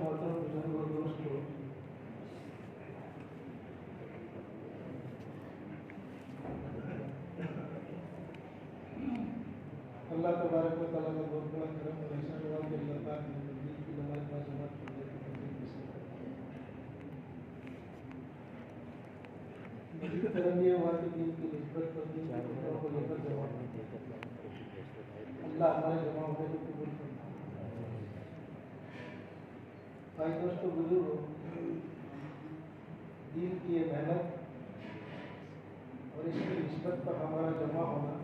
मोहतरम बुजुर्ग और दोस्तों, अल्लाह तबारक व तआला का बहुत बड़ा करम और ऐसा हुआ कि अल्लाह पाक ने मंदिर की नमाज बाजमात पढ़ने की तौफीक नसीब की। मज़ीद करम ये हुआ कि दिन की निस्बत पर दिन की खुशियों को लेकर जमा अल्लाह हमारे जमा होने को कबूल फरमाए। भाई दोस्तों बुजुर्गों, दिन की ये मेहनत और इसकी निस्बत पर हमारा जमा होना,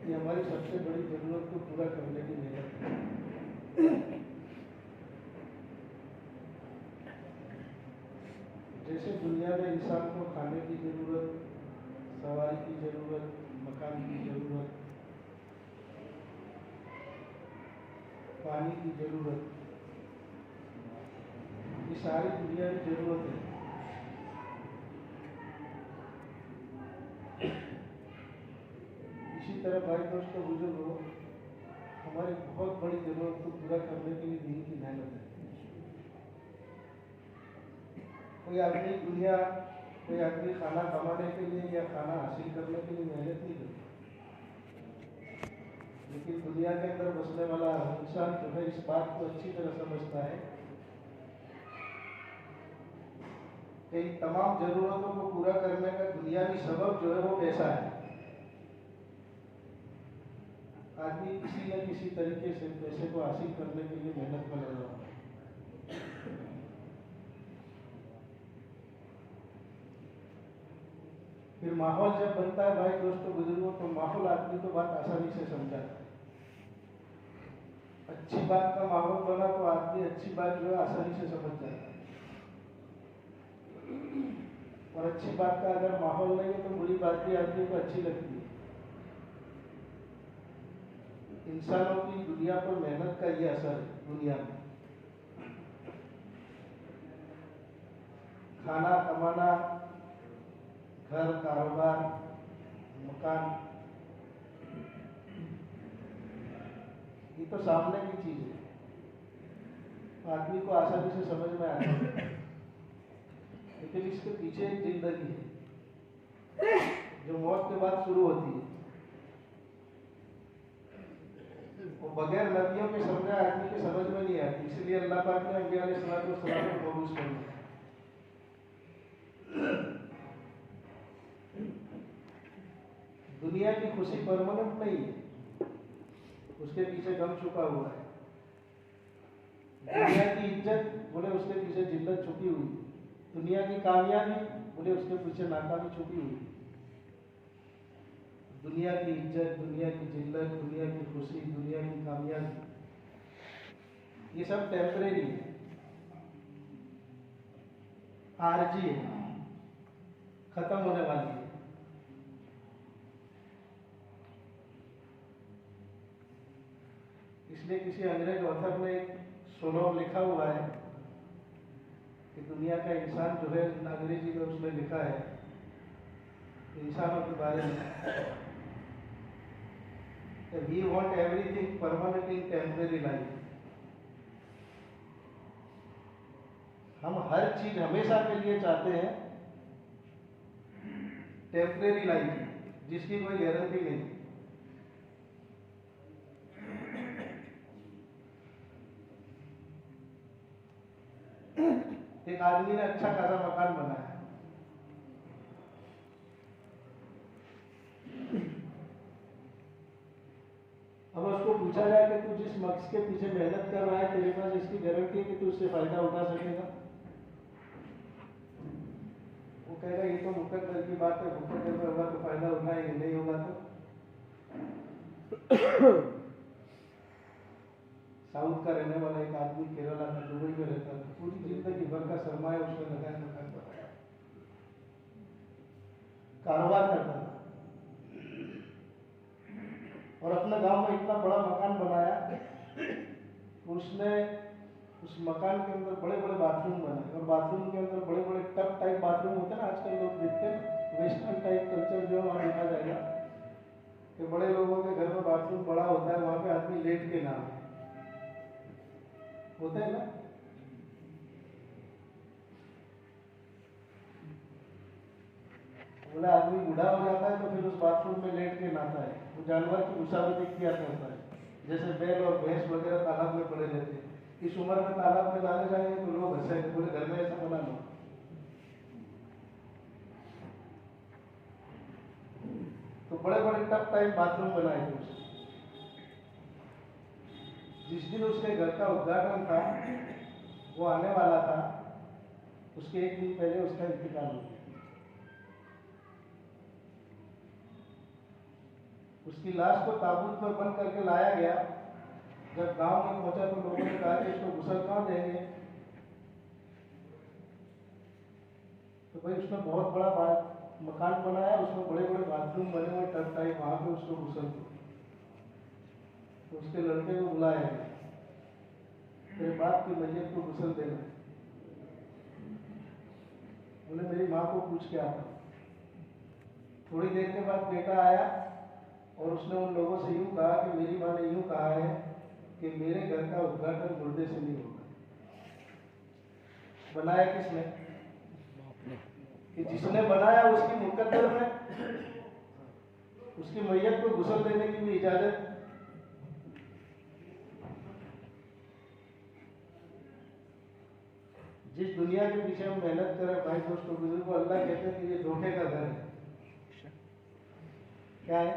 ये हमारी सबसे बड़ी जरूरत को पूरा करने की मेहनत है। जैसे दुनिया में इंसान को खाने की जरूरत, सवारी की जरूरत, मकान की जरूरत, पानी की जरूरत, ये सारी दुनिया की जरूरत है। इसी तरह भाई दोस्तों बुजुर्गों, हमारी बहुत बड़ी जरूरत को पूरा करने के लिए दिन की मेहनत है। कोई आदमी खाना कमाने के लिए या खाना हासिल करने के लिए मेहनत नहीं करता, लेकिन दुनिया के अंदर बसने वाला इंसान जो है इस बात को अच्छी तरह समझता है कि इन तमाम जरूरतों को पूरा करने का दुनियावी सबब जो है वो पैसा है। आदमी किसी न किसी तरीके से पैसे को हासिल करने के लिए मेहनत में लगा हुआ है। फिर माहौल जब बनता है भाई दोस्तों बुजुर्गों, तो माहौल आदमी को बात आसानी से समझाता है। अच्छी बात का माहौल बना तो आदमी अच्छी बात जो है आसानी से समझ जाता है, और अच्छी बात का अगर माहौल नहीं है तो बुरी बात भी आदमी को अच्छी लगती है। इंसानों की दुनिया पर मेहनत का ये असर है। दुनिया में खाना कमाना, घर, कारोबार, मकान, ये तो सामने की चीज है, आदमी को आसानी से समझ में आता है। लेकिन इसके पीछे एक जिंदगी है जो मौत के बाद शुरू होती है। वो बगैर नबियों के समझा आदमी के समझ में नहीं आती, इसलिए अल्लाह पाक ने अंबिया अलैहिस्सलातु वस्सलाम को मबूस कर दिया। दुनिया की खुशी परमानेंट नहीं है, उसके पीछे गम छुपा हुआ है। दुनिया की इज्जत बोले उसके पीछे जिल्लत छुपी हुई, दुनिया की कामयाबी बोले उसके पीछे नाकामी छुपी हुई। दुनिया की इज्जत, दुनिया की जिल्लत, दुनिया की खुशी, दुनिया की कामयाबी, ये सब टेम्परेरी है, आरजी है, खत्म होने वाली है। इसलिए किसी अंग्रेज ऑथर ने एक सुलभ लिखा हुआ है कि दुनिया का इंसान जो है, अंग्रेजी में उसने लिखा है इंसानों के बारे में, we want everything permanent in temporary life. हम हर चीज हमेशा के लिए चाहते हैं, टेम्परेरी लाइफ जिसकी कोई गारंटी नहीं। एक आदमी ने अच्छा खासा मकान बनाया, अब उसको पूछा जाए कि तू जिस मकसद के पीछे मेहनत कर रहा है, तेरे पास इसकी गारंटी है कि तू उससे फायदा उठा सकेगा? वो कहेगा ये तो मुकद्दर की बात है, मुकद्दर में होगा तो फायदा उठाएंगे, नहीं होगा तो। साउथ का रहने वाला एक आदमी केरला में, दुबई में रहता था, पूरी जिंदगी भर का सरमाया उसने लगाया, मकान बनाया, कारोबार करता था, और अपने गांव में इतना बड़ा मकान बनाया, उसने उस मकान के अंदर बड़े बड़े बाथरूम बनाए, और बाथरूम के अंदर बड़े बड़े टब टाइप बाथरूम होते हैं ना, आजकल लोग देखते हैं, वेस्टर्न टाइप कल्चर जो वहाँ देखा जाएगा कि बड़े लोगों के घर में बाथरूम बड़ा होता है, वहाँ पे आदमी लेट के ना आए। होते हैं ना। बोला आदमी बूढ़ा हो जाता है तो फिर उस बाथरूम में लेट के नहाता है, वो जानवर की मुसाफिर इख्तियार करता है। जैसे बैल और भैंस वगैरह तालाब में पड़े रहते हैं, इस उम्र में तालाब में नहाने जाएंगे तो लोग हंसेंगे, पूरे घर में ऐसा बना लो। तो बड़े बड़े टप टाइप बाथरूम बनाए थे उसने। जिस दिन उसके घर का उद्घाटन था, वो आने वाला था, उसके एक दिन पहले उसका इंतकाल हो गया। उसकी लाश को ताबूत में बंद करके लाया गया। जब गांव में पहुंचा तो लोगों ने कहा कि इसको गुसल कहाँ देंगे, तो भाई उसने बहुत बड़ा मकान बनाया, उसमें बड़े बड़े बाथरूम बने हुए टब टाइप, वहां पे उसको गुसल दो। तो उसके लड़के को बुलाया गया, तेरे बाप की मैयत को गुसल देना। बोले मेरी माँ को पूछ के आता हूँ। थोड़ी देर के बाद बेटा आया और उसने उन लोगों से यूं कहा कि मेरी माँ ने यूं कहा है कि मेरे घर का उद्घाटन मुर्दे से नहीं होगा। बनाया किसने? कि जिसने बनाया उसकी मुकद्दर में उसकी मैयत को गुसल देने की भी इजाजत। जिस दुनिया के पीछे हम मेहनत करें भाई दोस्तों बुजुर्गों, अल्लाह कहते हैं कि ये धोखे का घर है। क्या है?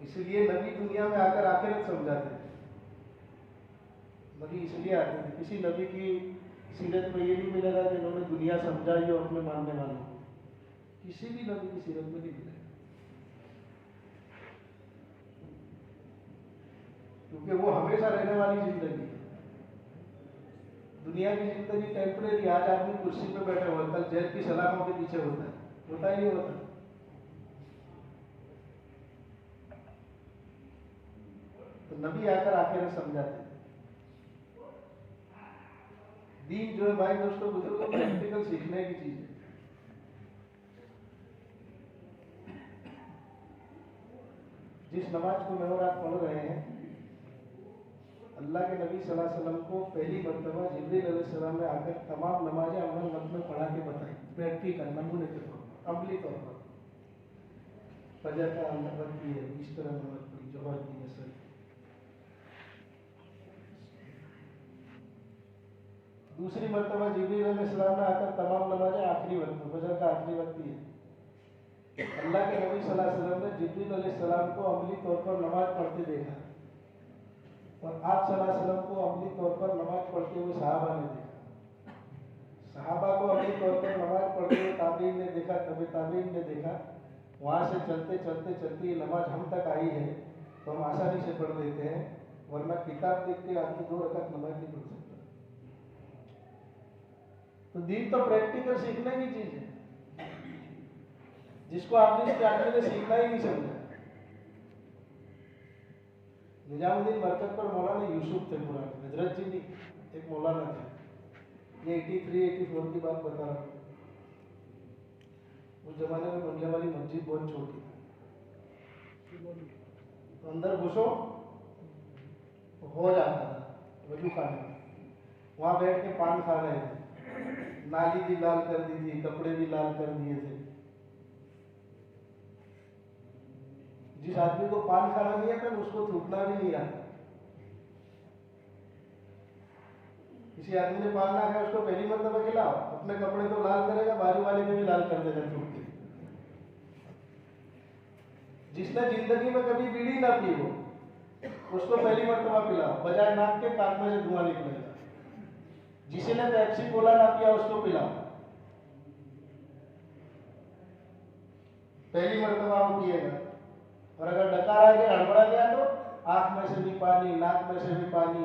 इसलिए नबी दुनिया में आकर आखिरत समझाते थे। नबी इसलिए आते थे, किसी नबी की सीरत में ये नहीं मिलेगा कि उन्होंने दुनिया समझाई और अपने मानने वालों को, किसी भी नबी की सीरत में नहीं मिलेगा। क्योंकि वो हमेशा रहने वाली जिंदगी है। दुनिया की जिंदगी टेम्परेरी। आज आदमी कुर्सी पे बैठा हुआ, कल जेल की सलाखों के पीछे होता है, होता ही नहीं होता। तो नबी आकर आखिरत समझाते। दीन जो है भाई दोस्तों बुजुर्गों, प्रैक्टिकल सीखने की चीज है। जिस नमाज को मैं और आप पढ़ रहे हैं, अल्लाह के नबी सल्लल्लाहु अलैहि वसल्लम को पहली मरतबा जिब्रील अलैहिस्सलाम ने आकर तमाम नमाजें अमल वक्त में पढ़ा के बताई, प्रैक्टिकल नमूने के तौर पर, अमली तौर पर। फजर का नमाज की है, इस तरह नमाज पढ़ी, जोहर की, असर। दूसरी मरतबा जिब्रील अलैहिस्सलाम ने आकर तमाम नमाजें आखिरी वक्त में, फजर का आखिरी वक्त ही है। अल्लाह के नबी सल्लल्लाहु अलैहि वसल्लम ने जिब्रील अलैहिस्सलाम को अमली तौर पर नमाज पढ़ते देखा, और आप सल्लल्लाहु अलैहि वसल्लम को अमली तौर पर नमाज पढ़ते हुए सहाबा ने देखा। सहाबा को अमली तौर पर नमाज पढ़ते हुए ताबीन ने देखा, तबे ताबीन ने देखा। वहां से चलते चलते चलते ये नमाज हम तक आई है तो हम आसानी से पढ़ लेते हैं, वरना किताब देख के आदमी 2 रकात नमाज नहीं पढ़ सकता। तो दीन तो प्रैक्टिकल सीखने की चीज है, जिसको आदमी ने सीखना ही नहीं समझा। निजामुद्दीन मरकज पर मौलाना यूसुफ थे पुराने, हजरत जी नहीं, एक मौलाना थे। ये 83-84 की बात बता रहा हूँ। उस जमाने में बनने वाली मस्जिद बहुत छोटी थी, तो अंदर घुसो तो हो जाता था वजू खाने में। वहां बैठ के पान खा रहे थे, नाली भी लाल कर दी थी, कपड़े भी लाल कर दिए थे। जिस आदमी को पान खाना नहीं आता उसको थूकना भी नहीं आता। किसी आदमी ने पान ना खाया उसको पहली मरतबा खिलाओ, अपने कपड़े तो लाल करेगा, बाजू वाले में भी लाल कर देगा थूक के। जिसने जिंदगी में कभी बीड़ी ना पी हो उसको पहली मरतबा पिलाओ, बजाय नाक के कान में से धुआं निकलेगा। जिसने पेप्सी कोला ना पिया उसको पिलाओ, पहली मरतबा वो पिएगा। और अगर डकार आ गया, हड़बड़ा गया तो आंख में से भी पानी, नाक में से भी पानी।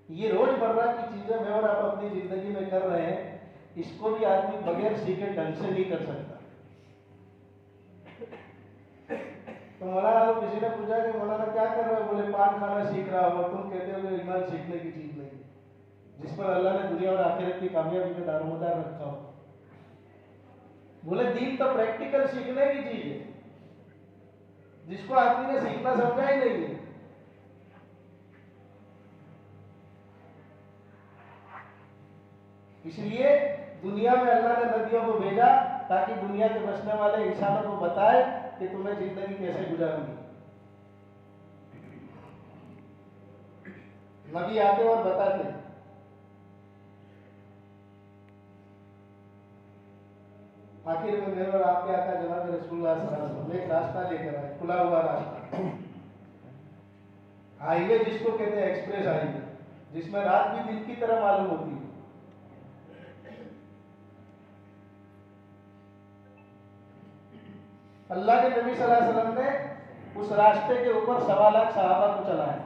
ये रोजमर्रा की चीजें मैं और आप अपनी जिंदगी में कर रहे हैं, इसको भी आदमी बगैर सीखे ढंग से नहीं कर सकता। तो मौलाना को किसी ने पूछा कि मौलाना क्या कर रहे हो? बोले पान खाना सीख रहा हो। तुम कहते हो ईमान सीखने की चीज नहीं, जिस पर अल्लाह ने दुनिया और आखिरत की कामयाबी का दारोमदार रखा हो। बोले दीन तो प्रैक्टिकल सीखने की चीज है। जिसको आदमी ने सीखना समझा ही नहीं है। इसलिए दुनिया में अल्लाह ने नबियों को भेजा ताकि दुनिया के बसने वाले इंसानों को बताए कि तुम्हें जिंदगी कैसे गुजारनी। नबी आते और बताते। आखिर में मेरे और आपके आका जनाब रसूलुल्लाह सल्लल्लाहु अलैहि वसल्लम एक रास्ता लेकर आए, खुला हुआ रास्ता, हाईवे जिसको कहते हैं, एक्सप्रेस हाईवे, जिसमें रात भी दिन की तरह मालूम होती है। अल्लाह के नबी सल्लल्लाहु अलैहि वसल्लम ने उस रास्ते के ऊपर 1.25 लाख सहाबा को चलाया।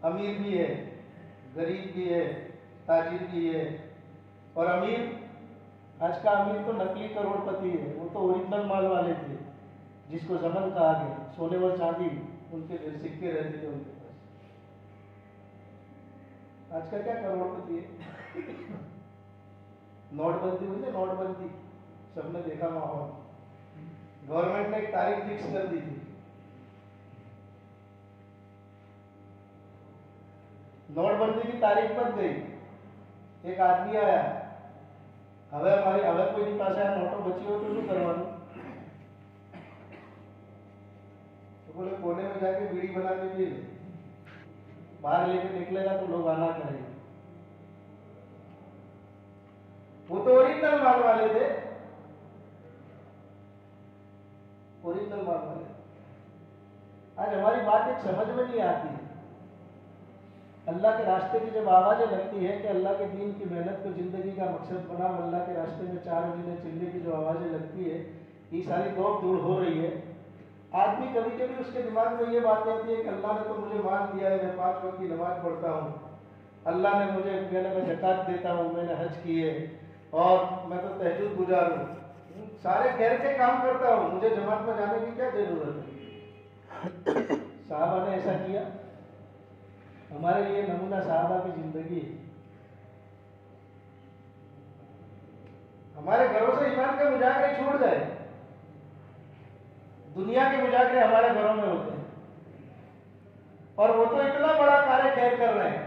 अमीर भी है, गरीब भी है, ताजिर भी है। और अमीर, आज का अमीर तो नकली करोड़पति है, वो तो ओरिजिनल माल वाले थे जिसको जमन कहा गया, सोने और चांदी उनके सिक्के रहते थे उनके पास। आज का क्या करोड़पति है। नोटबंदी हुई ना, नोटबंदी, सबने देखा माहौल। गवर्नमेंट ने एक तारीख फिक्स कर दी थी, नोटबंदी की तारीख बन गई। एक आदमी आया, हमें कोई नहीं पास आया, नोटों बची हो तो नहीं करवा दो। तो बोले कोने में जाके बीड़ी बना के पी ले, बाहर लेके निकलेगा तो लोग आना करेंगे। वो तो ओरिजिनल माल वाले थे, ओरिजिनल माल वाले। आज हमारी बात एक समझ में नहीं आती है। अल्लाह के रास्ते की जब आवाज़ें लगती है कि अल्लाह के दीन की मेहनत को ज़िंदगी का मकसद बना, अल्लाह के रास्ते में 4 महीने चलने की जो आवाज़ें लगती है, ये सारी दौड़ दूर हो रही है। आदमी कभी कभी उसके दिमाग में ये बात आती है कि अल्लाह ने तो मुझे माल दिया है, मैं 5 वक्त की नमाज पढ़ता हूँ, अल्लाह ने मुझे, मैं ज़कात देता हूँ, मैंने हज किए और मैं तो तहज्जुद गुजार हूँ, सारे खैर के काम करता हूँ, मुझे जमात में जाने की क्या जरूरत है। साहबा ने ऐसा किया। हमारे लिए नमूना साहबा की जिंदगी है। हमारे घरों से ईमान के मुजाकरे छूट गए, दुनिया के मुजाकरे हमारे घरों में होते हैं, और वो तो इतना बड़ा कार्य खैर कर रहे हैं।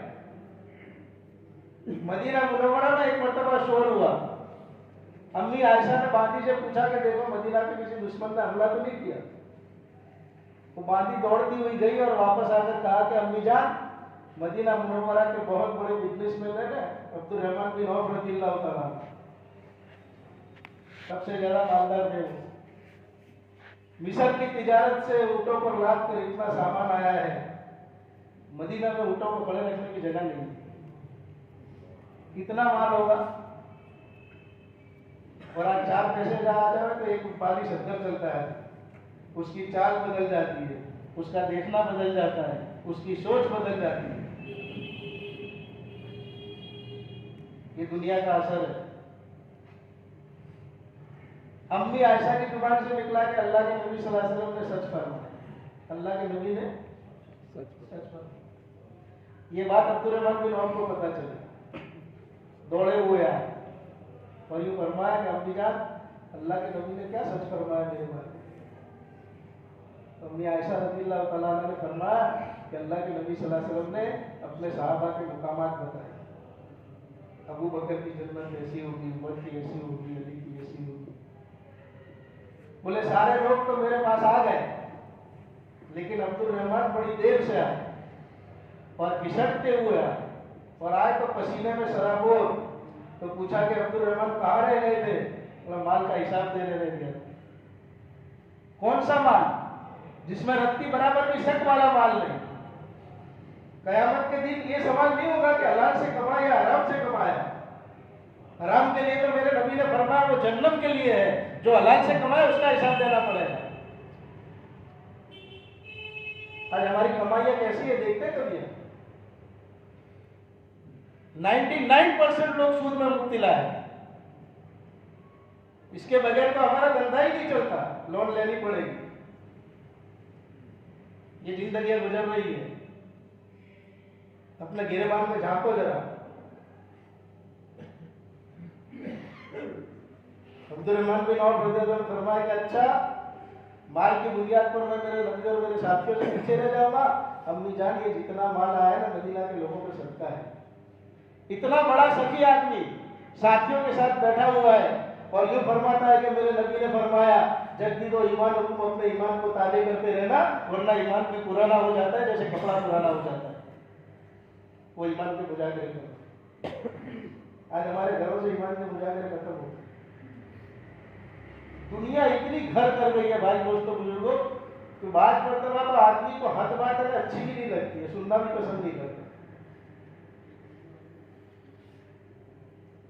मदीना मुनव्वरा में एक मरतबा शोर हुआ। अम्मी आयशा ने बांदी से पूछा कि देखो मदीना पे किसी दुश्मन ने हमला तो नहीं किया। वो बांदी दौड़ती हुई गई और वापस आकर कहा कि अम्मी जान, मदीना मुनव्वरा के बहुत बड़े बिजनेसमैन है ना, अब्दुल रहमान बिन औफ रज़ियल्लाहु तआला, सबसे ज्यादा मालदार थे वो। मिस्र की तिजारत से ऊँटों पर लाद कर इतना सामान आया है, मदीना में ऊँटों को खड़े रखने की जगह नहीं। कितना माल होगा। और आज 4 पैसे जहाँ आ जाए तो एक उत्पादी सज्जर चलता है, उसकी चाल बदल जाती है, उसका देखना बदल जाता है, उसकी सोच बदल जाती है। ये दुनिया का असर है। अम्मी आयशा की जुबान से निकला कि अल्लाह के नबी सल्लल्लाहु अलैहि वसल्लम ने सच फरमाया, अल्लाह के नबी ने सच फरमाया। ये बात अब्दुल रहमान बिन औफ को पता चली, दौड़े हुए आए और यूँ फरमाया कि अम्मी जान, अल्लाह के नबी ने क्या सच फरमाया मेरे बारे में। तो अम्मी आयशा रज़ियल्लाहु तआला अन्हा ने फरमाया कि अल्लाह के नबी सल्लल्लाहु अलैहि वसल्लम ने अपने सहाबा के मुकामात बताए। अबू बकर की जन्नत ऐसी होगी, उमर की ऐसी होगी, अली की ऐसी होगी। बोले सारे लोग तो मेरे पास आ गए, लेकिन अब्दुल रहमान बड़ी देर से आए और घिसटते हुए आए, और आए तो पसीने में सराबोर। तो पूछा कि अब्दुल रहमान कहाँ रह गए थे? बोला माल का हिसाब देने रह गया। कौन सा माल? जिसमें रत्ती बराबर भी शक वाला माल नहीं। कयामत के दिन ये सवाल नहीं होगा कि हलाल से कमाया या हराम से कमाया। हराम के लिए तो मेरे नबी ने फरमाया वो जन्नम के लिए है, जो हलाल से कमाए उसका हिसाब देना पड़ेगा। आज हमारी कमाइयां कैसी है देखते कभी? 99% लोग सूद में मुब्तला है। इसके बगैर तो हमारा धंधा ही नहीं चलता, लोन लेनी पड़ेगी। ये जिंदगी गुजर रही है। अपने गिरबान में झांको जरा। अब्दुल रहमान बिन औफ रज़ियल्लाहु अन्हु फरमाया कि अच्छा, माल की बुनियाद पर मैं मेरे नबी और मेरे साथियों से पीछे रह जाऊंगा। अम्मी जान ये जितना माल आया है ना मदीना के लोगों को सदका है। इतना बड़ा सखी आदमी साथियों के साथ बैठा हुआ है और यूं फरमाता है कि मेरे नबी ने फरमाया जल्दी तो ईमान हो, तुम अपने ईमान को ताजे करते रहना वरना ईमान भी पुराना हो जाता है जैसे कपड़ा पुराना हो जाता है। वो ईमान के मुजाहिरे करो। आज हमारे घरों से ईमान के मुजाहिरे खत्म हो गए। दुनिया इतनी घर कर रही है भाई दोस्तों बुजुर्गों कि बात मरतबा तो आदमी को हक बात है अच्छी भी नहीं लगती है, सुनना भी पसंद नहीं करता।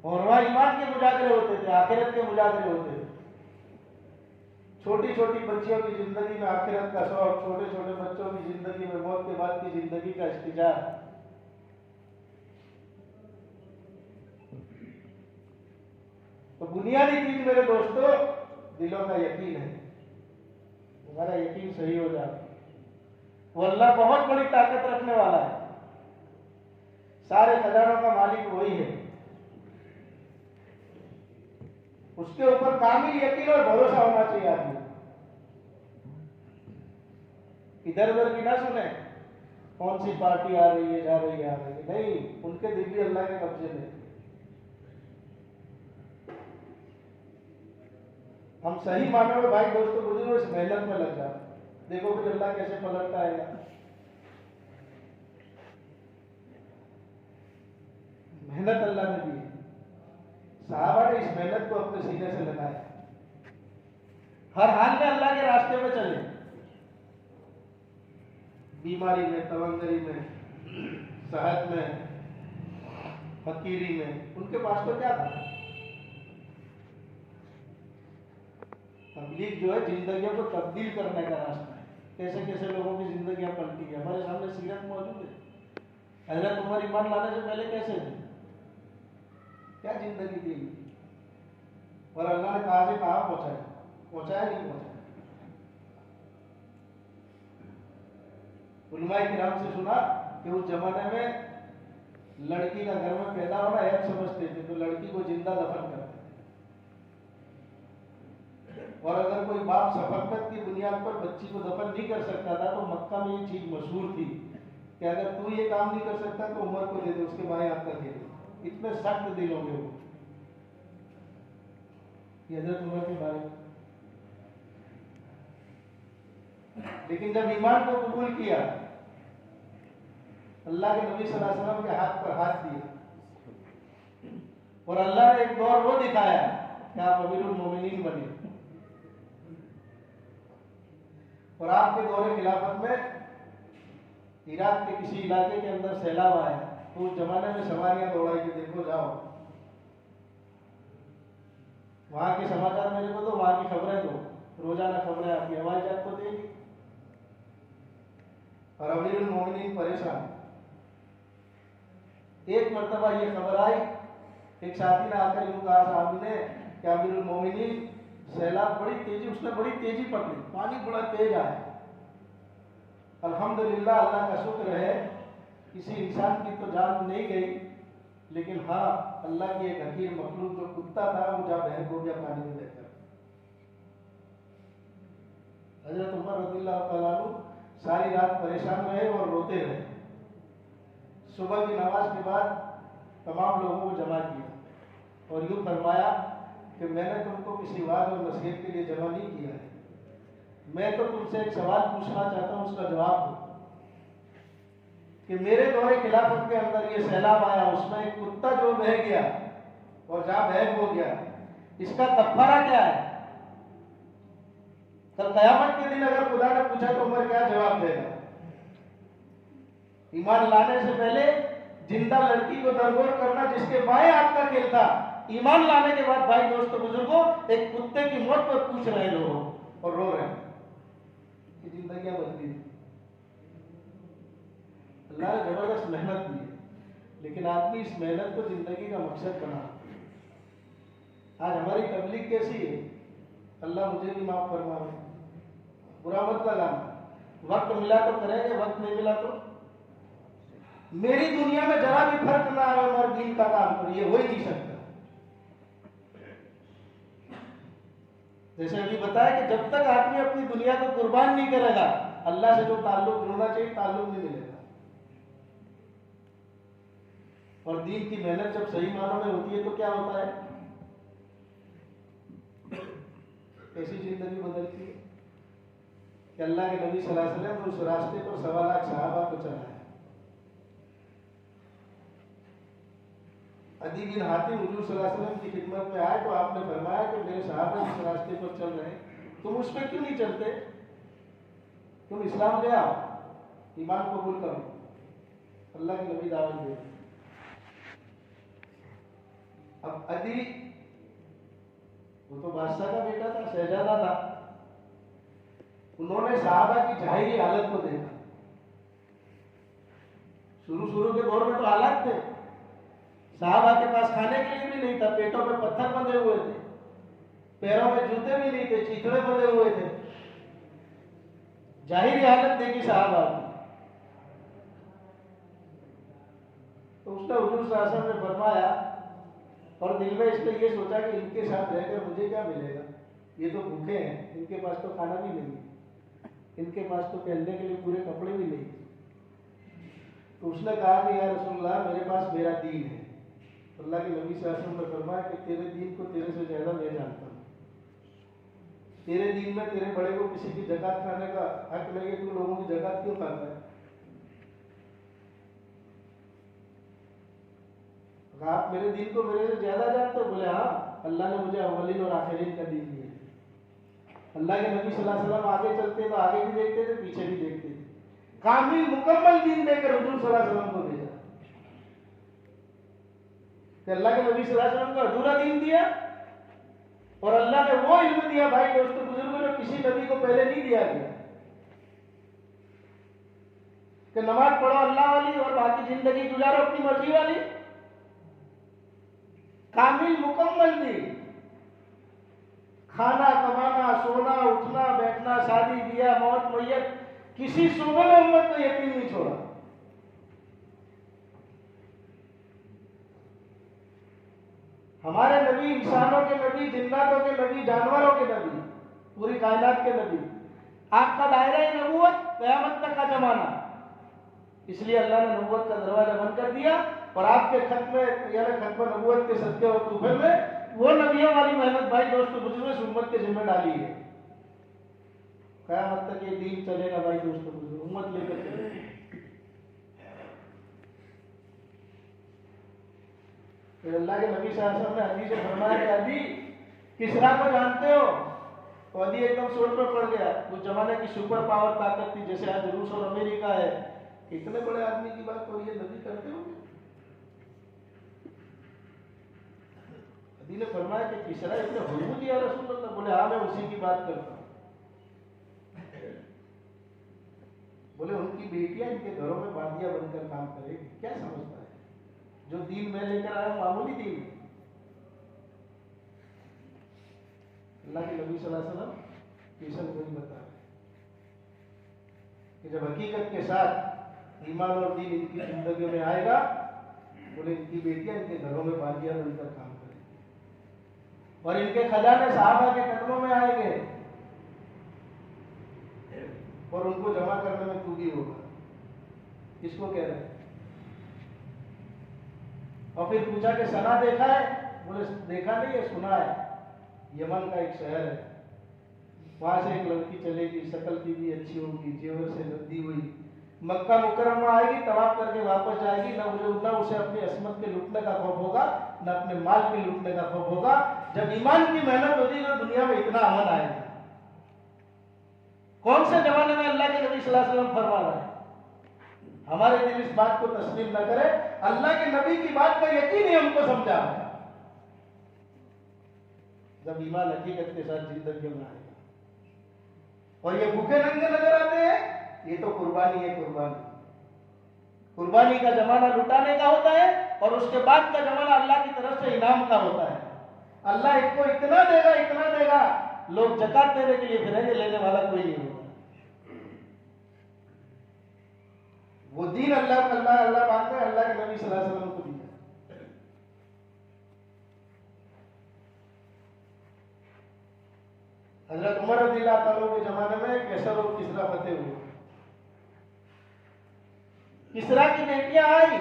और वहां ईमान के मुजाहिरे होते थे, आखिरत के मुजाहिरे होते थे। छोटी छोटी बच्चियों की जिंदगी में आखिरत का शौक, छोटे छोटे बच्चों की जिंदगी में मौत के बाद की जिंदगी का इस्तिजार। तो बुनियादी चीज मेरे दोस्तों दिलों का यकीन है। हमारा यकीन सही हो जाए वो अल्लाह बहुत बड़ी ताकत रखने वाला है। सारे खजानों का मालिक वही है। उसके ऊपर कामिल यकीन और भरोसा होना चाहिए आदमी। इधर उधर की ना सुने कौन सी पार्टी आ रही है जा रही है आ रही है, नहीं, उनके दिल भी अल्लाह के कब्जे में। हम सही मानो में भाई दोस्तों बुजुर्ग इस मेहनत में लग जाते। देखो फिर अल्लाह कैसे पलटता है। मेहनत अल्लाह ने दी, साहबा ने इस मेहनत को अपने सीने से लगाया। हर हाल में अल्लाह के रास्ते में चले, बीमारी में, तवंगरी में, सेहत में, फकीरी में, उनके पास तो क्या था। तबलीग जो है जिंदगियों को तब्दील करने का रास्ता है। कैसे कैसे लोगों की जिंदगियां पलटी है, हमारे सामने सीरत मौजूद है। हजरत उमर ईमान लाने से पहले कैसे थे, क्या जिंदगी थी, और अल्लाह ने कहा से कहां पहुंचाया, पहुंचाया नहीं पहुंचाया। उलमाए किराम से सुना कि उस जमाने में लड़की का घर में पैदा होना ऐप समझते थे, तो लड़की को जिंदा दफन करते। और अगर कोई बाप शफकत की बुनियाद पर बच्ची को दफन नहीं कर सकता था तो मक्का में ये चीज मशहूर थी कि अगर तू ये काम नहीं कर सकता तो उमर को दे दे, उसके बाएं हाथ कर दे। इतने सख्त दिल होंगे वो। हजरत उमर के बारे में। लेकिन जब ईमान को कबूल किया, अल्लाह के नबी सल्लल्लाहु अलैहि वसल्लम के हाथ पर हाथ दिया और अल्लाह ने एक दौर वो दिखाया कि आप अमीरुल मोमिनीन बने। और आपके दौरे खिलाफत में इराक के किसी इलाके के अंदर सैलाब आया तो उस जमाने में सवारियां दौड़ाई कि देखो जाओ वहां के समाचार मेरे को दो, वहां की खबरें दो, रोजाना खबरें आपकी हवाई जहाज को देगी। और अमीरुल मोमिनीन परेशान। एक मर्तबा ये खबर आई, एक साथी ने आकर यूं कहा साहब ने कि अमीरुल मोमिनीन सैलाब बड़ी तेजी, उसने बड़ी तेजी पकड़ी, पानी बड़ा तेज आया। अल्हम्दुलिल्लाह, अल्लाह का शुक्र है किसी इंसान की तो जान नहीं गई, लेकिन हाँ अल्लाह की एक हकीर मखलूक जो कुत्ता था वो जा बहक हो गया पानी में बहकर। हजरत उमर रज़ियल्लाहु तआला अन्हु सारी रात परेशान रहे और रोते रहे। सुबह की नमाज के बाद तमाम लोगों को जमा किया और यूं फरमाया कि मैंने तुमको किसी वाद और नसीहत के लिए जमा नहीं किया है, मैं तो तुमसे एक सवाल पूछना चाहता हूं, उसका जवाब दो कि मेरे दौरे खिलाफत के अंदर ये सैलाब आया, उसमें एक कुत्ता जो बह गया और जहां बहक हो गया, इसका कफ़ारा क्या है। कल कयामत के दिन अगर खुदा ने पूछा तो उमर क्या जवाब देगा। ईमान लाने से पहले जिंदा लड़की को दरगोर करना जिसके बाएं हाथ का खेल था, ईमान लाने के बाद भाई दोस्तों बुजुर्गों एक कुत्ते की मौत पर पूछ रहे लोग और रो रहे हैं कि जिंदगी बदली। अल्लाह ने जबरदस्त मेहनत दी है, लेकिन आदमी इस मेहनत को जिंदगी का मकसद बना। आज हमारी तबलीग कैसी है, अल्लाह मुझे भी माफ फरमावे, बुरा मत लगाना। वक्त मिला तो करेंगे, वक्त नहीं मिला तो मेरी दुनिया में जरा भी फर्क ना आए और दीन का काम करिए, हो ही नहीं सकता। जैसे अभी बताया कि जब तक आदमी अपनी दुनिया को कुर्बान नहीं करेगा, अल्लाह से जो ताल्लुक जुड़ना चाहिए ताल्लुक नहीं मिलेगा। और दीन की मेहनत जब सही मानों में होती है तो क्या होता है, कैसी जिंदगी बदलती है कि अल्लाह के नबी सल्लल्लाहु अलैहि वसल्लम उस रास्ते पर 1.25 लाख सहाबा को चलाया। अदी बिन हातिम हुजूर सल्लल्लाहु अलैहि वसल्लम की खिदमत में आए तो आपने फरमाया कि मेरे सहाबा इस रास्ते पर चल रहे हैं, तुम उस पर क्यों नहीं चलते, तुम इस्लाम ले आओ, ईमान कबूल करो। अल्लाह के नबी दावत दे। अब अदी वो तो बादशाह का बेटा था, शहजादा था, उन्होंने सहाबा की जाहिरी हालत को देखा। शुरू के दौर में तो हालात थे, साहबा के पास खाने के लिए भी नहीं था, पेटों पे पत्थर बंधे हुए थे, पैरों में जूते भी नहीं थे, चीथड़े बंधे हुए थे। जाहिरी हालत देखी साहबा की। तो उसने हुजूर सल्लल्लाहु अलैहि वसल्लम ने फरमाया और दिल में इसने ये सोचा कि इनके साथ रहकर मुझे क्या मिलेगा, ये तो भूखे हैं, इनके पास तो खाना भी नहीं है, इनके पास तो पहनने के लिए पूरे कपड़े भी नहीं। तो उसने कहा कि या रसूलल्लाह मेरे पास मेरा दीन है। अल्लाह के नबी सल्लल्लाहु अलैहि वसल्लम ने फरमाया कि तेरे दीन को तेरे से ज्यादा मैं जानता हूँ। तेरे दीन में तेरे बड़े को किसी की ज़कात खाने का हक नहीं है, तू लोगों की ज़कात क्यों खाता है? आप मेरे दीन को मेरे से ज्यादा जानते हो? बोले हाँ, अल्लाह ने मुझे अव्वलीन और आखिरीन का दीन दिया। अल्लाह के नबी सल्लल्लाहु अलैहि वसल्लम आगे चलते तो आगे भी देखते थे, पीछे भी देखते थे। कामिल मुकम्मल दीन देकर हुजूर सल्लल्लाहु अलैहि वसल्लम को भेजा। अल्लाह के नबी सल्लल्लाहु अलैहि वसल्लम को अधूरा दीन दिया और अल्लाह ने वो इल्म दिया भाई दोस्तों बुजुर्गों जो किसी नबी को पहले नहीं दिया गया, कि नमाज पढ़ो अल्लाह वाली और बाकी जिंदगी गुजारो अपनी मर्जी वाली। कामिल मुकम्मल दीन, खाना कमाना सोना उठना बैठना शादी ब्याह मौत मैयत किसी सूबे में उम्मत को यकीन नहीं छोड़ा। हमारे नबी इंसानों के नबी, जिन्नातों के नबी, जानवरों के नबी, पूरी कायनात के नबी। आपका दायरा नबूवत क़यामत तक का जमाना, इसलिए अल्लाह ने नबूवत का दरवाजा बंद कर दिया और आपके खत में यानी खत्म नबूवत के सदके और तूफे में वो नबियों वाली मेहनत भाई दोस्तों बुजुर्ग उम्मत के जिम्मे डाली है। क़यामत तक ये दीन चलेगा भाई दोस्तों बुजुर्ग, उम्मत लेकर चलेगा। फिर अल्लाह के नबी सल्लल्लाहु अलैहि वसल्लम ने अदी से फरमाया कि अदी किसरा को जानते हो? तो अदी एकदम सोच में पड़ गया। उस जमाने की सुपर पावर ताकत थी, जैसे आज रूस और अमेरिका है, इतने बड़े आदमी की बात और ये नबी करते हो? अदी ने फरमाया कि किसरा इतने हुजूर या रसूलुल्लाह? बोले हाँ मैं उसी की बात करता हूँ। बोले उनकी बेटियां इनके घरों में बांदिया बनकर काम करेगी, क्या समझता है? जो दीन में लेकर आया मामूली दीन। अल्लाह के नबी सल्लल्लाहु अलैहि वसल्लम पेशन गोई बता रहे कि जब हकीकत के साथ ईमान और दीन इनकी जिंदगी में आएगा, बोले इनकी बेटियां इनके घरों में बांदिया बनकर काम करेंगी और इनके खजाने सहाबा के कदमों में आएंगे और उनको जमा करने में तू भी होगा। किसको कह रहे हैं? और फिर पूछा कि सना देखा है? बोले देखा नहीं है, सुना है। यमन का एक शहर है, वहां से एक लड़की चलेगी, शक्ल की भी अच्छी होगी, जेवर से लदी हुई, मक्का मुकर्रमा आएगी, तवाफ करके वापस जाएगी। ना उसे अपनी असमत के लूटने का खौफ होगा, ना अपने माल के लूटने का खौफ होगा। जब ईमान की मेहनत होती है तो दुनिया में इतना अमन आएगा। कौन से जमाने में अल्लाह के नबी सल्लल्लाहु अलैहि वसल्लम फरमा रहा है? हमारे दिल इस बात को तस्लीम न करे, अल्लाह के नबी की बात का यकीन ही हमको समझा है। जब ईमान हकीकत के साथ जिंदगी में आएगा और ये भूखे नंगे नजर आते हैं, ये तो कुर्बानी है। कुर्बानी का जमाना लुटाने का होता है और उसके बाद का जमाना अल्लाह की तरफ से इनाम का होता है। अल्लाह इनको इतना देगा, लोग ज़कात देने के लिए फिरेंगे, लेने वाला कोई नहीं होगा। वो दीन अल्लाह बात में अल्लाह के नबी सल्लल्लाहु अलैहि वसल्लम को दिया। हजरत उमर रज़ियल्लाहु ताला के जमाने में कैसर और किसरा फतेह हुए। किसरा की बेटियां आई।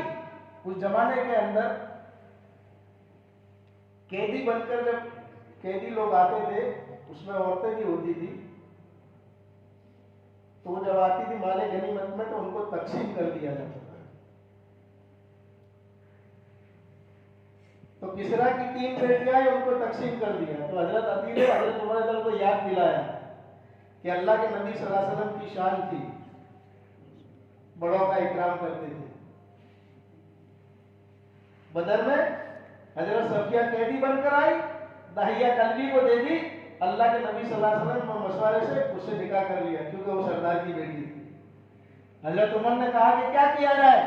उस जमाने के अंदर कैदी बनकर जब कैदी लोग आते थे, उसमें औरतें भी होती थी, तो वो जब आती थी माले गनीमत में तो उनको तकसीम कर दिया जाता था। तो किसरा की 3 बेटियां आई, उनको तकसीम कर दिया। तो हजरत अली ने हजरत उमर को याद दिलाया कि अल्लाह के नबी सल्लल्लाहु अलैहि वसल्लम की शान थी, बड़ों का इकराम करते थे। बदर में हजरत सफिया कैदी बनकर आई, दाहिया कल्बी को दे दी। अल्लाह के नबी सल्लल्लाहु अलैहि वसल्लम ने मशवरे से उससे निकाह कर लिया, क्योंकि वो सरदार की बेटी थी। हजरत उमर ने कहा कि क्या किया जाए।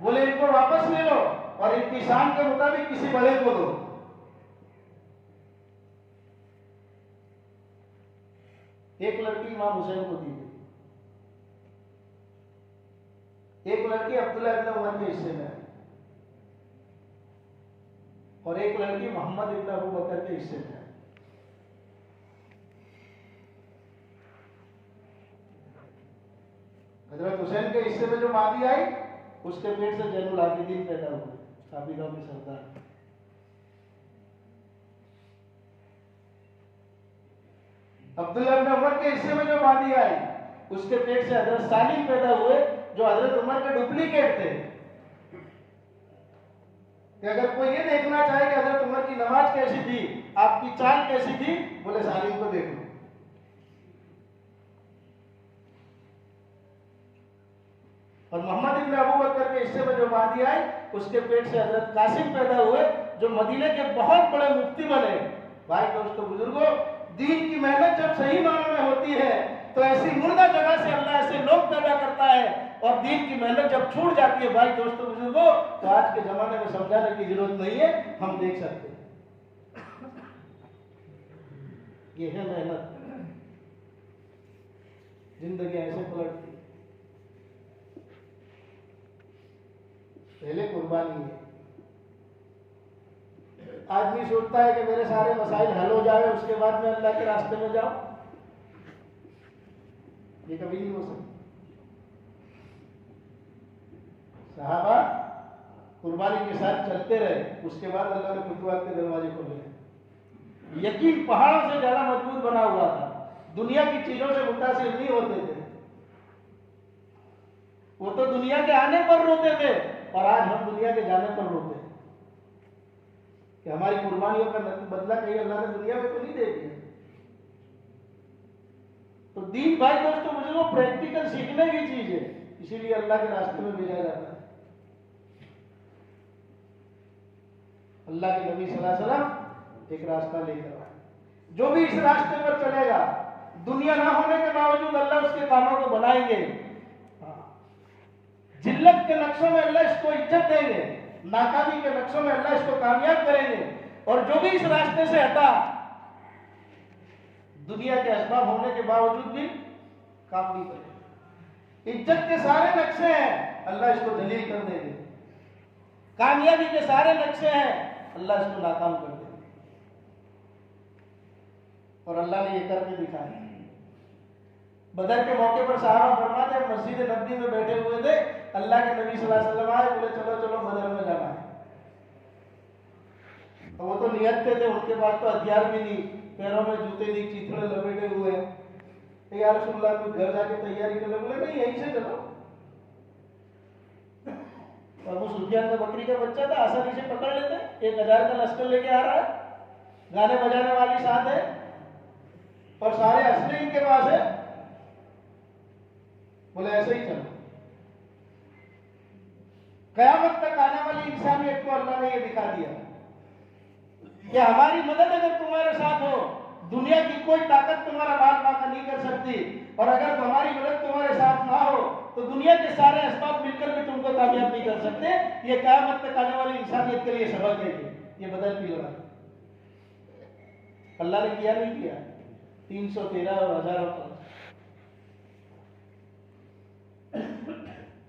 बोले इनको वापस ले लो और इनकी शान के मुताबिक किसी बड़े को दो। एक लड़की इमाम हुसैन को दी गई, एक लड़की अब्दुल्ला इब्न उमर के हिस्से में, और एक लड़की मोहम्मद इब्न अबू बकर के हिस्से में। हजरत हुसैन के हिस्से में जो मादी आई, उसके पेट से जैनुल आबिदीन पैदा हुए, आबिदों के सरदार। अब्दुल्ला इब्न उमर के हिस्से में जो मादी आई, उसके पेट से हजरत सालिम पैदा हुए, जो हजरत उमर के डुप्लीकेट थे। कि अगर कोई ये देखना चाहे कि हजरत उमर की नमाज कैसी थी, आपकी चाल कैसी थी, बोले सालिम को देख लो। और मोहम्मद इब्न अबू बकर के हिस्से में जो मादी आई, उसके पेट से हजरत कासिम पैदा हुए, जो मदीने के बहुत बड़े मुफ्ती बने। भाई दोस्तों बुजुर्गों, दीन की मेहनत जब सही मानों में होती है तो ऐसी मुर्दा जगह से अल्लाह ऐसे लोग पैदा करता है, और दीन की मेहनत जब छूट जाती है भाई दोस्तों बुजुर्गों, तो आज के जमाने में समझाने की जरूरत नहीं है, हम देख सकते हैं। ये है मेहनत, जिंदगी ऐसे पलटती। पहले कुर्बानी है। आदमी सोचता है कि मेरे सारे मसाइल हल हो जाए, उसके बाद मैं अल्लाह के रास्ते में जाऊं। ये कभी नहीं हो सकता। सहाबा कुर्बानी के साथ चलते रहे, उसके बाद अल्लाह ने फुतवात के दरवाजे खोले। यकीन पहाड़ों से ज्यादा मजबूत बना हुआ था, दुनिया की चीजों से मुतासिर नहीं होते थे। वो तो दुनिया के आने पर रोते थे, और आज हम दुनिया के जाने पर रोते हैं कि हमारी कुर्बानियों का बदला कहीं अल्लाह ने दुनिया में तो नहीं दे दिया। तो दीन भाई दोस्तों मुझे वो प्रैक्टिकल सीखने की चीज है, इसीलिए अल्लाह के रास्ते में भेजा जाता है। अल्लाह के नबी सल्लल्लाहु अलैहि वसल्लम एक रास्ता लेकर आए, जो भी इस रास्ते पर चलेगा, दुनिया ना होने के बावजूद अल्लाह उसके कामों को बनाएंगे। जिल्लत के नक्शों में अल्लाह इसको इज्जत देंगे, नाकामी के नक्शों में अल्लाह इसको कामयाब करेंगे। और जो भी इस रास्ते से हटा, दुनिया के असबाब होने के बावजूद भी काम नहीं करेगा। इज्जत के सारे नक्शे हैं, अल्लाह इसको जलील कर देंगे। कामयाबी के सारे नक्शे हैं, अल्लाह इसको नाकाम कर देंगे। और अल्लाह ने ये करके दिखाया। बदर के मौके पर सहाबा फरमाते हैं, मस्जिद नबी में बैठे हुए थे, अल्लाह के नबी सल्लल्लाहु अलैहि वसल्लम आए, बोले चलो चलो बदर में जाना है। तो वो तो नियत थे, उनके पास तो हथियार भी नहीं, पैरों में जूते नहीं, चीथड़े लपेटे हुए। या रसूलुल्लाह तू घर जाके तैयारी कर ले, बोले नहीं यहीं से चलो। अबू सुफियान का बकरी का बच्चा था, आसानी से पकड़ लेते। 1000 का लश्कर लेके आ रहा है, गाने बजाने वाली साथ है, और सारे असले इनके पास है। बोले ऐसे ही चलो। कयामत तक आने वाली इंसानियत को अल्लाह ने ये दिखा दिया कि हमारी मदद अगर तुम्हारे साथ हो, दुनिया की कोई ताकत तुम्हारा बाल बाका नहीं कर सकती। और अगर हमारी मदद तुम्हारे साथ ना हो, तो दुनिया के सारे असबाब मिलकर भी तुमको कामयाब नहीं कर सकते। ये कयामत तक आने वाली इंसानियत के लिए सबक है। ये बदल की लड़ाई अल्लाह ने किया नहीं किया। 313 और हजारों का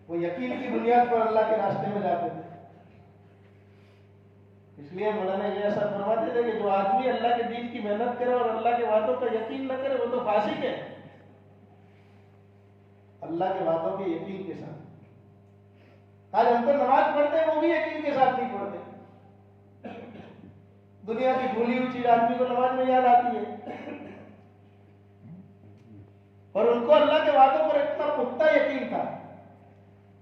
वो यकीन की बुनियाद पर अल्लाह के रास्ते में जाते थे। इसलिए इसलिए मौलाना ये ऐसा फरमाते थे कि जो आदमी अल्लाह के दीन की मेहनत करे और अल्लाह के वादों का यकीन न करे वो तो फासिक है। अल्लाह के वादों के यकीन के साथ आज हम तो नमाज पढ़ते हैं, वो भी यकीन के साथ नहीं पढ़ते। दुनिया की भूली हुई चीज आदमी को नमाज में याद आती है, और उनको अल्लाह के वादों पर इतना पुख्ता यकीन था,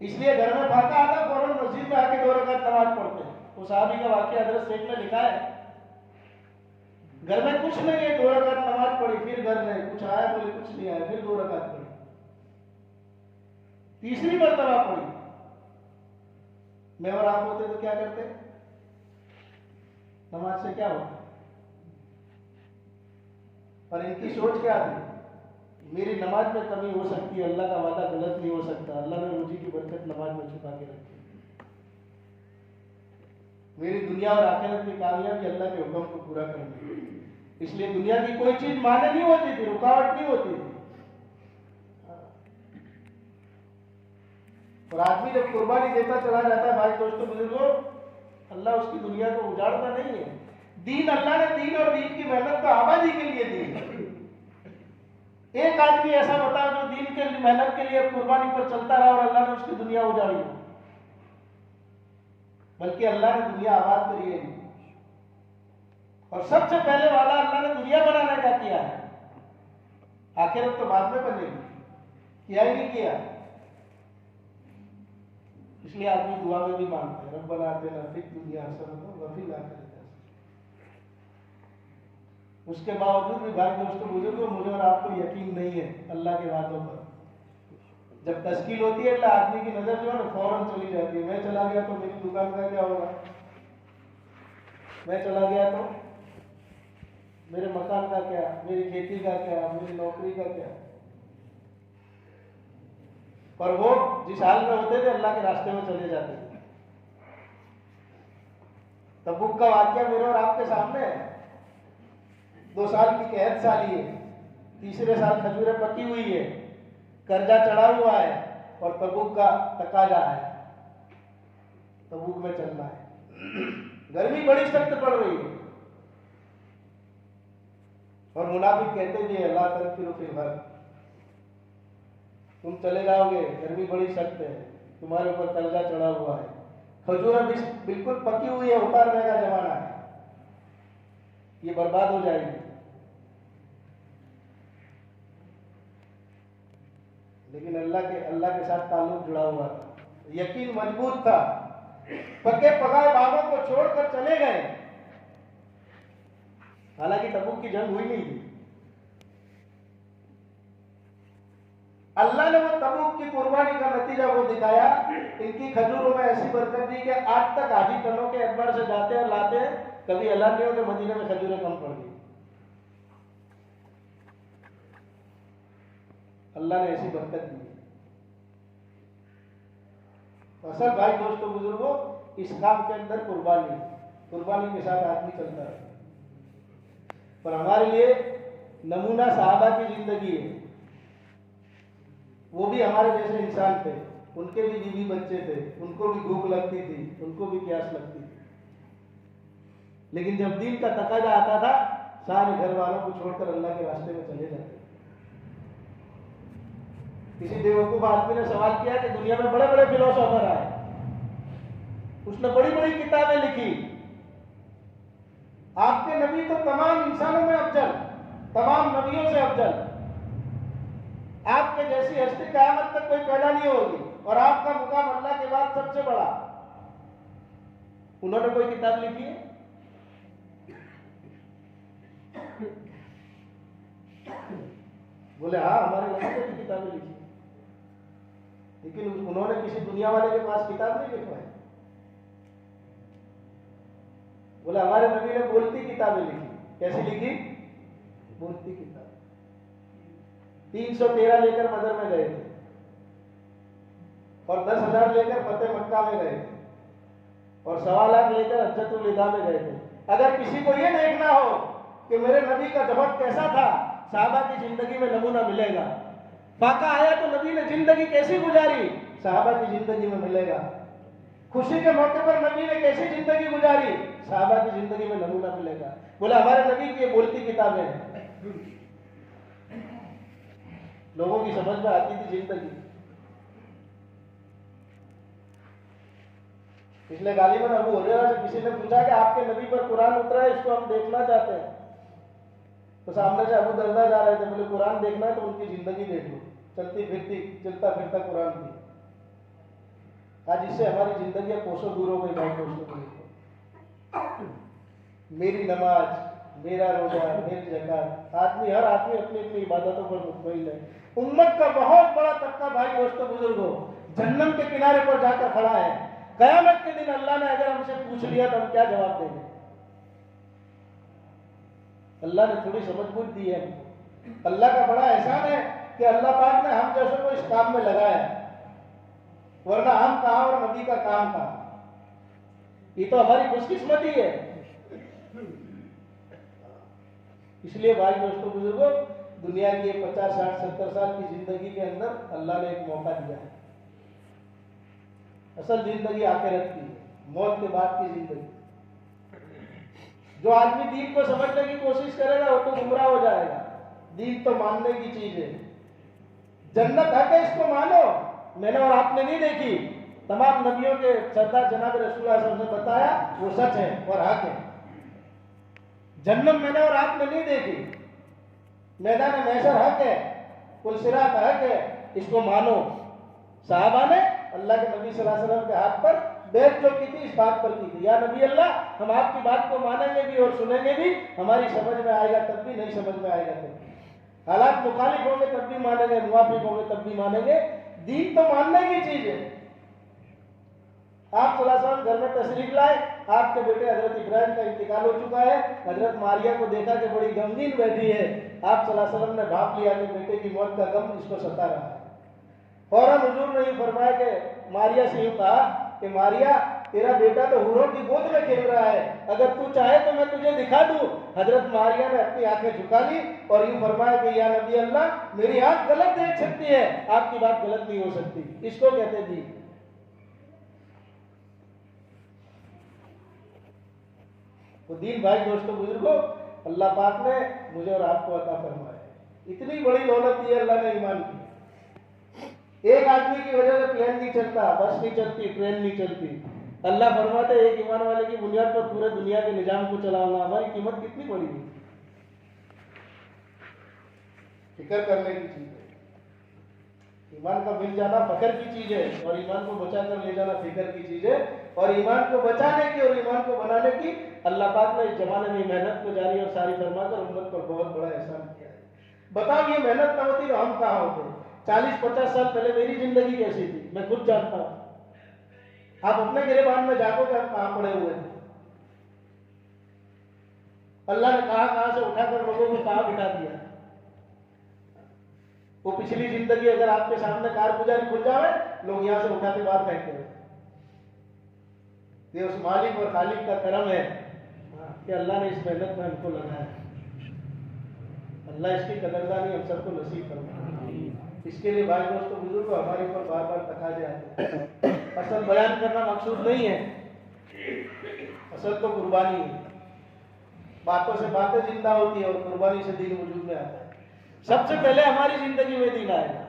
इसलिए घर में फाका आता फौरन मस्जिद में आके 2 रकात नमाज पढ़ते हैं। वो साहबी का वाकया हजरत शेख ने लिखा है, घर में कुछ नहीं है, 2 रकात नमाज पढ़ी, फिर घर में कुछ आया, बोले कुछ नहीं आया, फिर 2 रकात पढ़ी, तीसरी मर्तबा पढ़ी। मैं और आप होते तो क्या करते? नमाज से क्या होता? और इनकी सोच क्या थी? मेरी नमाज में कमी हो सकती है, अल्लाह का वादा गलत नहीं हो सकता, अल्लाह ने रोजी की बरकत नमाज में छुपा के रखी, मेरी दुनिया और आखिरत की कामयाबी अल्लाह के हुक्म को पूरा करनी। इसलिए दुनिया की कोई चीज माने नहीं होती थी, रुकावट नहीं होती थी। और आदमी जब कुर्बानी देता चला जाता है, भाई दोस्तों बुजुर्गों, अल्लाह उसकी दुनिया को उजाड़ता नहीं है। दीन अल्लाह ने दीन और दीन की मेहनत तो आबादी के लिए दी। एक आदमी ऐसा बताओ जो दीन के मेहनत के लिए कुर्बानी पर चलता रहा और अल्लाह ने उसकी दुनिया उजाड़ी, बल्कि अल्लाह ने दुनिया आबाद करी है। और सबसे पहले वादा अल्लाह ने दुनिया बनाने का किया है, आखिरत तो बाद में बनेगी, किया ही नहीं किया। इसलिए आदमी दुआ में भी मांगता है, रब्बना आतिना फिद दुनिया हसनतन व फिल आखिरति हसनतन। उसके बावजूद भी भाई दोस्तों बुजुर्गों, मुझे और आपको यकीन नहीं है अल्लाह के वादों पर। जब तश्कील होती है तो आदमी की नजर जो है ना फौरन चली जाती है, मैं चला गया तो मेरी दुकान का क्या होगा, मैं चला गया तो मेरे मकान का क्या, मेरी खेती का क्या, मेरी नौकरी का क्या। पर वो जिस हाल में होते थे अल्लाह के रास्ते में चले जाते थे। तबूक का वाकया मेरे और आपके सामने है। 2 साल की कैद साली है, तीसरे साल खजूरें पकी हुई है, कर्जा चढ़ा हुआ है और तबूक का तकाजा है, तबूक में चलना है। गर्मी बड़ी सख्त पड़ रही है और मुनाफिक कहते भी है अल्लाह तनफिरु फिल हर, तुम चले जाओगे, गर्मी बड़ी सख्त है, तुम्हारे ऊपर कर्जा चढ़ा हुआ है, खजूरें बिल्कुल पकी हुई है, उतारने का जमाना है, ये बर्बाद हो जाएगी। लेकिन अल्लाह के साथ ताल्लुक जुड़ा हुआ था, यकीन मजबूत था। पक्के पकाए बागों को छोड़कर चले गए, हालांकि तबूक की जंग हुई नहीं थी। अल्लाह ने वो तबूक की कुर्बानी का नतीजा वो दिखाया, इनकी खजूरों में ऐसी बरकत दी कि आज तक हाजी टनों के एतबार से जाते हैं लाते हैं, कभी ऐलान नहीं हो कि मदीने में खजूरें कम पड़ गई। अल्लाह ने ऐसी बरकत दी। असल भाई दोस्तों बुजुर्गों, इस काम के अंदर कुर्बानी के साथ आदमी चलता है। पर हमारे लिए नमूना सहाबा की जिंदगी है। वो भी हमारे जैसे इंसान थे, उनके भी बीवी बच्चे थे, उनको भी भूख लगती थी, उनको भी प्यास लगती थी, लेकिन जब दीन का तकाजा आता था सारे घर वालों को छोड़कर अल्लाह के रास्ते में चले जाते। किसी बेवकूफ आदमी ने सवाल किया कि दुनिया में बड़े बड़े फिलोसोफर आए, उसने बड़ी बड़ी किताबें लिखी, आपके नबी तो तमाम इंसानों में अफजल, तमाम नबियों से अफजल, आपके जैसी हस्ती क़यामत तक कोई पैदा नहीं होगी और आपका मुकाम अल्लाह के बाद सबसे बड़ा। उन्होंने कोई किताब लिखी है? बोले हाँ, हमारे नबी ने भी किताबें लिखी, लेकिन उन्होंने किसी दुनिया वाले के पास किताब नहीं लिखवाई। बोले हमारे नबी ने बोलती किताबें लिखी। कैसी लिखी? बोलती किताब। 313 लेकर बदर में गए थे और 10,000 लेकर फतेह मक्का में गए थे और 1.25 लाख लेकर हज्जतुल विदा में गए थे। अगर किसी को यह देखना हो कि मेरे नबी का जबत कैसा था, साहबा की जिंदगी में नमूना मिलेगा। फाका आया तो नबी ने जिंदगी कैसी गुजारी, साहबा की जिंदगी में मिलेगा। खुशी के मौके पर नबी ने कैसी जिंदगी गुजारी, साहबा की जिंदगी में नमूना मिलेगा। बोले हमारे नबी की ये बोलती किताबें हैं। लोगों की समझ में आती थी जिंदगी। इसलिए गालिबन अबू हुरैरा से किसी ने पूछा कि आपके नबी पर कुरान उतरा है, इसको हम देखना चाहते हैं। तो सामने से अबू दरदा जा रहे थे, बोले कुरान देखना है तो उनकी जिंदगी देख लो, चलती फिरती चलता फिरता कुरान की। आज इससे हमारी जिंदगी कोसों दूर हो गई। भाई दोस्तों, मेरी नमाज, मेरा रोजा, मेरी ज़कात, हर आदमी अपनी अपनी इबादतों पर मुतमईन है। उम्मत का बहुत बड़ा तबका भाई दोस्तों बुजुर्गों जन्नम के किनारे पर जाकर खड़ा है। कयामत के दिन अल्लाह ने अगर हमसे पूछ लिया तो हम क्या जवाब देंगे? अल्लाह ने थोड़ी समझ बूझ दी है। अल्लाह का बड़ा एहसान है कि अल्लाह पाक ने हम जैसों को इस काम में लगाया, वरना हम कहां और नबी का काम कहां। ये तो हमारी खुशकिस्मती है। इसलिए भाई दोस्तों बुजुर्गों, दुनिया की 50, 60, 70 साल की जिंदगी के अंदर अल्लाह ने एक मौका दिया है। असल जिंदगी आखिरत की है, मौत के बाद की जिंदगी। जो आदमी दीन को समझने की कोशिश करेगा वो तो गुमराह हो जाएगा। दीन तो मानने की चीज है। जन्नत हक है, इसको मानो। मैंने और आपने नहीं देखी, तमाम नबियों के सरदार जनाब रसूलुल्लाह सल्लल्लाहु अलैहि वसल्लम ने बताया, वो सच है और हक है। जन्नत मैंने और आपने नहीं देखी, मैदान महशर हक है, पुल सिरात हक है, इसको मानो। साहबा ने अल्लाह के नबी सल्लल्लाहु अलैहि वसल्लम के हाथ पर बैत जो की थी इस बात पर की थी, या नबी अल्लाह, हम आपकी बात को मानेंगे भी और सुनेंगे भी, हमारी समझ में आएगा तब भी, नहीं समझ में आएगा तब भी, हालात मुखालिफ होंगे तब भी मानेंगे, मुवाफिक होंगे तब भी मानेंगे। दीन तो मानने की चीज है। आप सल्लल्लाहु अलैहि वसल्लम घर में तशरीफ लाए, आपके बेटे हजरत इब्राहिम का इंतकाल हो चुका है। हजरत मारिया को देखा कि बड़ी गमगीन बैठी है। आप सल्लल्लाहु अलैहि वसल्लम ने भाप लिया कि बेटे की मौत का गम इसको सता रहा है। फौरन हुजूर ने फरमाया कि मारिया से यूं कहा कि मारिया, तेरा बेटा तो हूरों की गोद में खेल रहा है, अगर तू चाहे तो मैं तुझे दिखा दूं। हजरत मारिया ने अपनी आंखें झुका ली और यूं फरमाया कि या नबी अल्लाह, मेरी आंख गलत देख सकती है, आपकी बात गलत नहीं हो सकती। इसको कहते दी। तो दीन भाई दोस्तों बुजुर्गों, अल्लाह पाक ने मुझे और आपको अता फरमाया। इतनी बड़ी दौलत दी अल्लाह ने ईमान की। एक आदमी की वजह से प्लेन नहीं चलता, बस नहीं चलती, ट्रेन नहीं चलती। अल्लाह फरमाते एक ईमान वाले की बुनियाद पर पूरे दुनिया के निजाम को चलाना। हमारी कीमत कितनी बड़ी है, फिक्र करने की चीज है। ईमान का मिल जाना फकर की चीज है और ईमान को बचा कर ले जाना फिक्र की चीज है। और ईमान को बचाने की और ईमान को बनाने की अल्लाह पाक ने इस जमाने में मेहनत को जारी और सारी फरमाकर उम्मत पर बहुत बड़ा एहसान किया है। बताओ ये मेहनत ना होती तो हम कहाँ होते? 40-50 साल पहले मेरी जिंदगी कैसी थी मैं खुद जानता हूं। आप अपने गिरेबान में जागोगे हम कहां पड़े हुए थे। अल्लाह ने कहां से उठाकर लोगों को कहां बिठा दिया। वो पिछली जिंदगी अगर आपके सामने कारगुजारी खुल जाए, लोग यहां से उठा के बाहर फेंकते हैं। ये उस मालिक और खालिक का करम है कि अल्लाह ने इस मेहनत में हमको लगाया। अल्लाह इसकी कदरदानी हम सबको नसीब फरमाए। इसके लिए भाई दोस्तों बुजुर्गों, हमारे ऊपर बार बार तकाजे आते हैं। असल बयान करना मकसूद नहीं है, असल तो कुर्बानी है। बातों से बातें जिंदा होती है और कुर्बानी से दीन वजूद में आता है। सबसे पहले हमारी जिंदगी में दीन आएगा।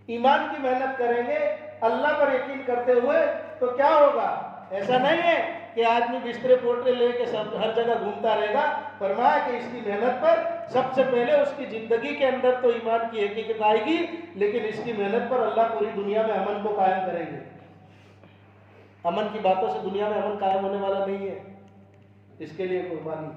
ईमान की मेहनत करेंगे अल्लाह पर यकीन करते हुए तो क्या होगा? ऐसा नहीं है कि आदमी बिस्तरे पोटरे लेके सब हर जगह घूमता रहेगा। फरमाया कि इसकी मेहनत पर सबसे पहले उसकी जिंदगी के अंदर तो ईमान की हकीकत आएगी, लेकिन इसकी मेहनत पर अल्लाह पूरी दुनिया में अमन को कायम करेंगे। अमन की बातों से दुनिया में अमन कायम होने वाला नहीं है। इसके लिए कुर्बानी।